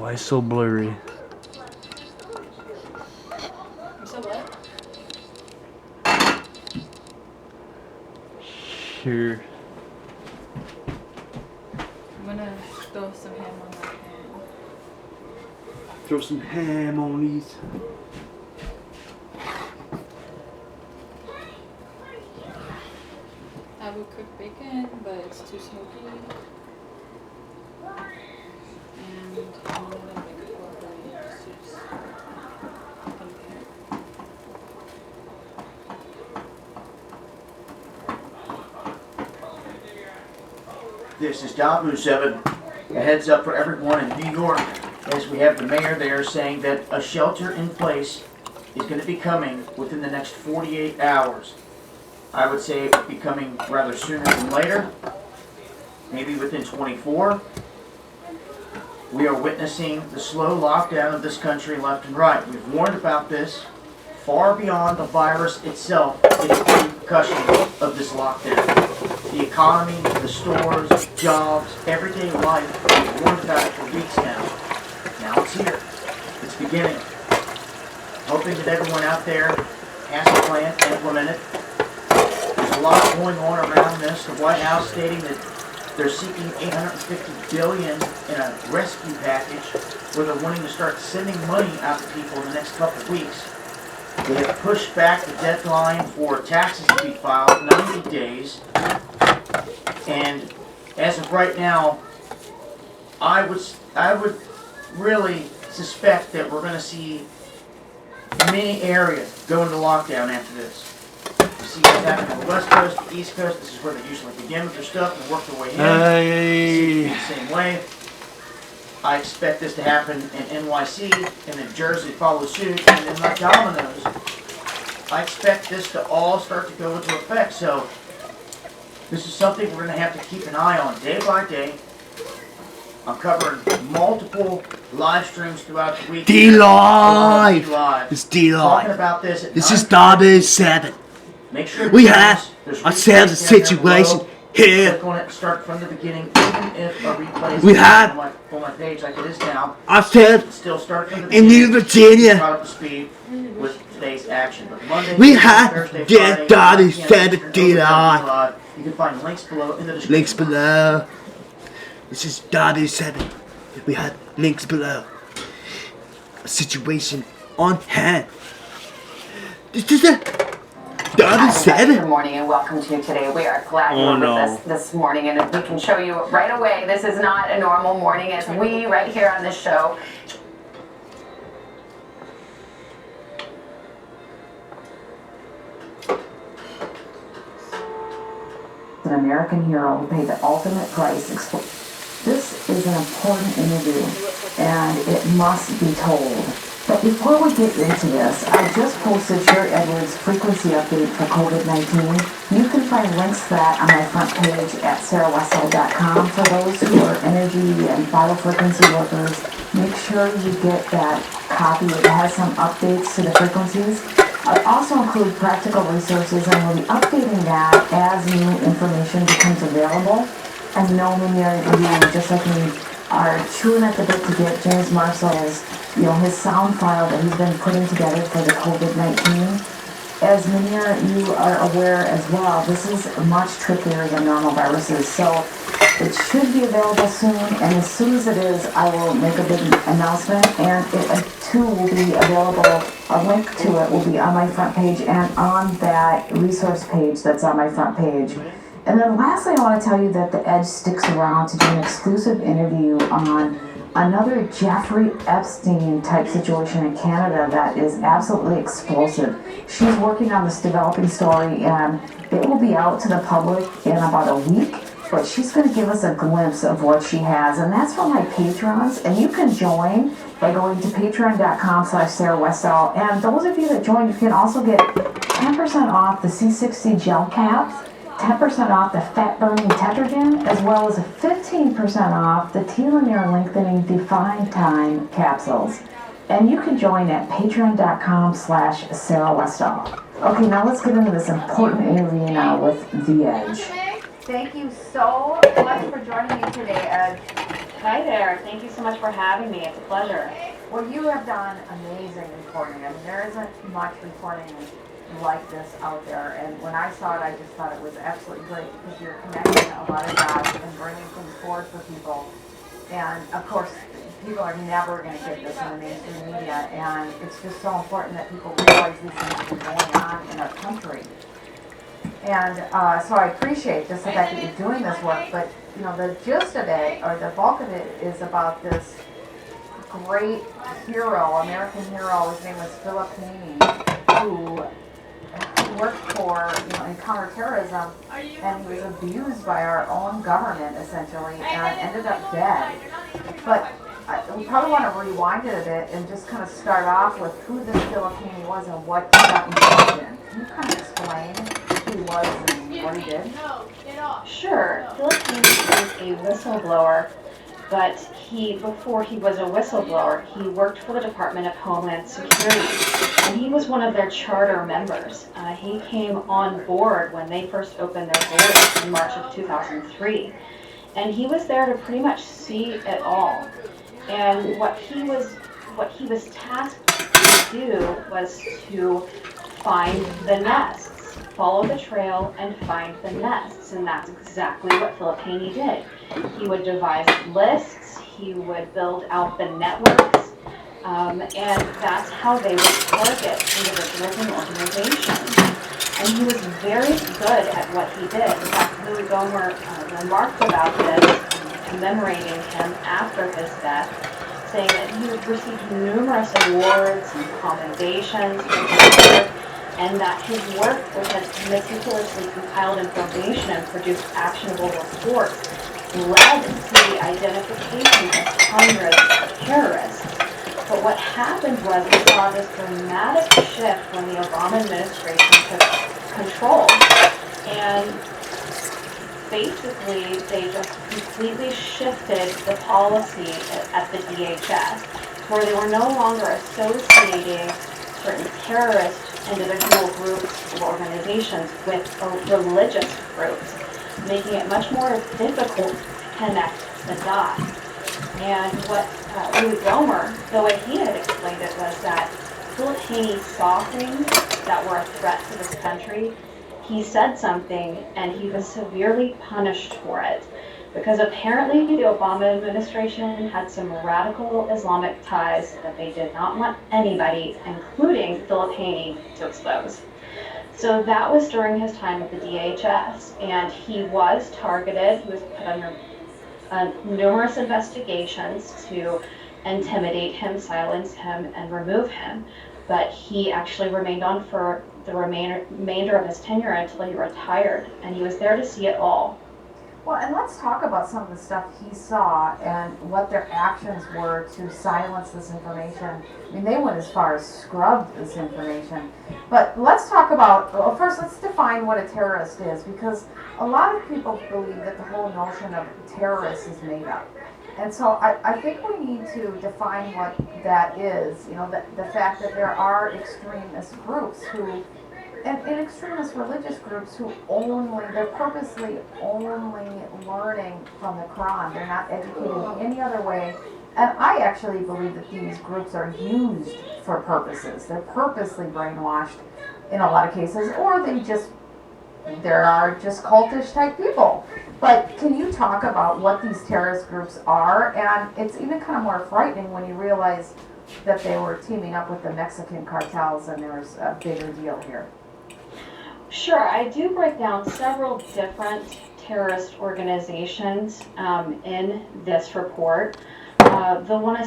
Why so blurry? So what? Sure. I'm gonna throw some ham on that pan. Throw some ham on these. I would cook bacon, but it's too smoky. And I'm gonna make a pork soups. This is Dabu 7. A heads up for everyone in New York, as we have the mayor there saying that a shelter in place is going to be coming within the next 48 hours. I would say it would be coming rather sooner than later, maybe within 24. We are witnessing the slow lockdown of this country left and right. We've warned about this. Far beyond the virus itself, it is the repercussions of this lockdown. The economy, the stores, jobs, everyday life, we've warned about it for weeks now. Now it's here. It's beginning. Hoping that everyone out there has a plan to implement it. There's a lot going on around this. The White House stating that they're seeking $850 billion in a rescue package where they're wanting to start sending money out to people in the next couple of weeks. They have pushed back the deadline for taxes to be filed 90 days. And as of right now, I would really suspect that we're going to see many areas go into lockdown after this. You see what's happening on the West Coast, the East Coast. This is where they usually begin with their stuff and work their way in. Hey. The same way. I expect this to happen in NYC, and then Jersey follow suit, and then like dominoes. I expect this to all start to go into effect. So this is something we're going to have to keep an eye on day by day. I'm covering multiple live streams throughout the week. D-Live! It's Talking D-Live. about this. This is Dabu 7. Make sure We have there's ourselves a replays down there situation below. here. Click on it, start from the beginning, even if a replay is We have on my page like it is now. ourselves Still start from the in beginning. New Virginia. Caught up to speed with today's action. But Monday, We Tuesday, have Thursday, the Friday, Dabu 9 p.m. 7 Eastern, D-Live. Live. You can find links below in the description. Links below. This is Dabu 7. We have links below. A situation on hand. This is a Dabu 7. Good morning and welcome to today. We are glad you're with us this morning, and we can show you right away this is not a normal morning as we right here on this show. An American hero who paid the ultimate price. This is an important interview and it must be told. But before we get into this, I just posted Sherry Edwards' frequency update for COVID-19. You can find links to that on my front page at sarahwestall.com. For those who are energy and biofrequency workers, make sure you get that copy. It has some updates to the frequencies. I also include practical resources, and we'll be updating that as new information becomes available. I know many of you, just like me, are chewing at the bit to get James Marshall's, his sound file that he's been putting together for the COVID-19. As many of you are aware as well, this is much trickier than normal viruses, so it should be available soon, and as soon as it is, I will make a big announcement, and it too will be available. A link to it will be on my front page and on that resource page that's on my front page. And then lastly, I want to tell you that The Edge sticks around to do an exclusive interview on another Jeffrey Epstein type situation in Canada that is absolutely explosive. She's working on this developing story, and it will be out to the public in about a week, but she's going to give us a glimpse of what she has, and that's for my patrons, and you can join by going to patreon.com/SarahWestall, and those of you that join, you can also get 10% off the C60 gel caps, 10% off the fat burning tetragen, as well as 15% off the telomere lengthening Define Time capsules. And you can join at patreon.com/SarahWestall. Okay, now let's get into this important interview now with The Edge. Thank you so much for joining me today, Ed. Hi there. Thank you so much for having me. It's a pleasure. Well, you have done amazing reporting. I mean, there isn't much reporting like this out there. And when I saw it, I just thought it was absolutely great because you're connecting a lot of dots and bringing things forward for people. And of course, people are never going to get this in the mainstream media. And it's just so important that people realize these things have been going on in our country. And so I appreciate just the fact that you're doing this work. But, you know, the gist of it, or the bulk of it, is about this great hero, American hero. His name was Philip Haney, who worked for, you know, in counterterrorism, and he was abused by our own government, essentially, and ended up dead. But we probably want to rewind it a bit and just kind of start off with who this Philip Haney was and what he got involved in. Can you kind of explain who he was and what he did? Sure. Philip Haney is a whistleblower, but before he was a whistleblower, he worked for the Department of Homeland Security, and he was one of their charter members. He came on board when they first opened their doors in March of 2003, and he was there to pretty much see it all. And what he was tasked to do was to find the nests, follow the trail and find the nests, and that's exactly what Philip Haney did. He would devise lists, he would build out the networks, and that's how they would target individuals and organizations. And he was very good at what he did. In fact, Louis Gohmert remarked about this, commemorating him after his death, saying that he received numerous awards and commendations for his work, and that his work, which had meticulously compiled information and produced actionable reports, led to the identification of hundreds of terrorists. But what happened was we saw this dramatic shift when the Obama administration took control. And basically, they just completely shifted the policy at the DHS, where they were no longer associating certain terrorist individual groups or organizations with religious groups, making it much more difficult to connect the dots. And what Louis Gohmert, the way he had explained it, was that Philip Haney saw things that were a threat to this country. He said something, and he was severely punished for it, because apparently the Obama administration had some radical Islamic ties that they did not want anybody, including Philip Haney, to expose. So that was during his time at the DHS, and he was targeted. He was put under numerous investigations to intimidate him, silence him, and remove him. But he actually remained on for the remainder of his tenure until he retired, and he was there to see it all. Well, and let's talk about some of the stuff he saw and what their actions were to silence this information. I mean, they went as far as scrubbed this information. But let's talk about, well, first let's define what a terrorist is, because a lot of people believe that the whole notion of terrorists is made up. And so I think we need to define what that is. You know, the fact that there are extremist groups who, and extremist religious groups who they're purposely only learning from the Quran. They're not educated in any other way. And I actually believe that these groups are used for purposes. They're purposely brainwashed in a lot of cases, or there are just cultish type people. But can you talk about what these terrorist groups are? And it's even kind of more frightening when you realize that they were teaming up with the Mexican cartels and there's a bigger deal here. Sure, I do break down several different terrorist organizations in this report. The one I